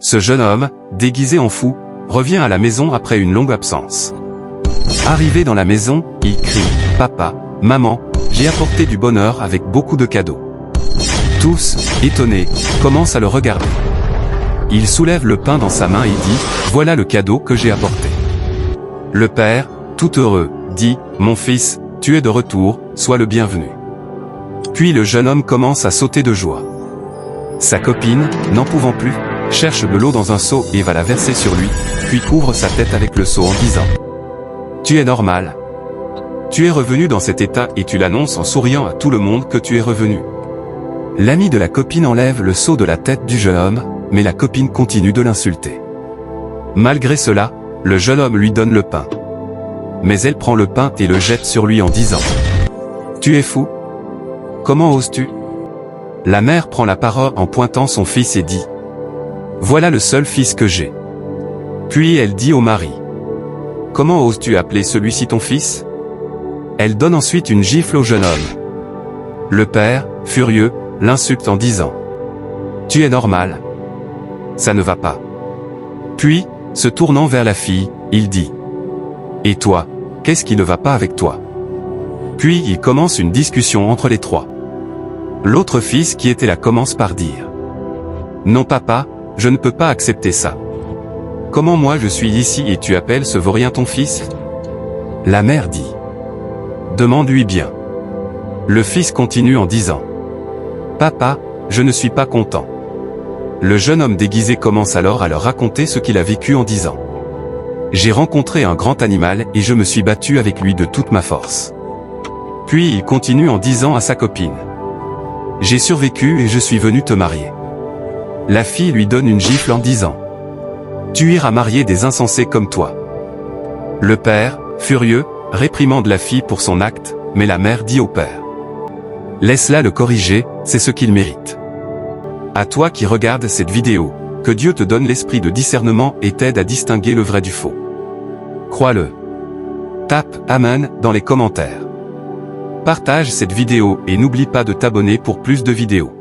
Ce jeune homme, déguisé en fou, revient à la maison après une longue absence. Arrivé dans la maison, il crie « Papa, maman, j'ai apporté du bonheur avec beaucoup de cadeaux. » Tous, étonnés, commencent à le regarder. Il soulève le pain dans sa main et dit « Voilà le cadeau que j'ai apporté. » Le père, tout heureux, dit « Mon fils, tu es de retour, sois le bienvenu. » Puis le jeune homme commence à sauter de joie. Sa copine, n'en pouvant plus, cherche de l'eau dans un seau et va la verser sur lui, puis couvre sa tête avec le seau en disant « Tu es normal. Tu es revenu dans cet état et tu l'annonces en souriant à tout le monde que tu es revenu. » L'ami de la copine enlève le seau de la tête du jeune homme, mais la copine continue de l'insulter. Malgré cela, le jeune homme lui donne le pain. Mais elle prend le pain et le jette sur lui en disant « Tu es fou? Comment oses-tu » La mère prend la parole en pointant son fils et dit « Voilà le seul fils que j'ai. » Puis elle dit au mari « Comment oses-tu appeler celui-ci ton fils ?» Elle donne ensuite une gifle au jeune homme. Le père, furieux, l'insulte en disant « Tu es normal. Ça ne va pas. » Puis, se tournant vers la fille, il dit « Et toi, qu'est-ce qui ne va pas avec toi ?» Puis il commence une discussion entre les trois. L'autre fils qui était là commence par dire « Non papa, je ne peux pas accepter ça. Comment moi je suis ici et tu appelles ce vaurien ton fils ?» La mère dit « Demande-lui bien. » Le fils continue en disant « Papa, je ne suis pas content. » Le jeune homme déguisé commence alors à leur raconter ce qu'il a vécu en disant « J'ai rencontré un grand animal et je me suis battu avec lui de toute ma force. » Puis il continue en disant à sa copine « J'ai survécu et je suis venu te marier. » La fille lui donne une gifle en disant « Tu iras marier des insensés comme toi. » Le père, furieux, réprimande la fille pour son acte, mais la mère dit au père « Laisse-la le corriger, c'est ce qu'il mérite. » À toi qui regardes cette vidéo, que Dieu te donne l'esprit de discernement et t'aide à distinguer le vrai du faux. Crois-le. Tape « Amen » dans les commentaires. Partage cette vidéo et n'oublie pas de t'abonner pour plus de vidéos.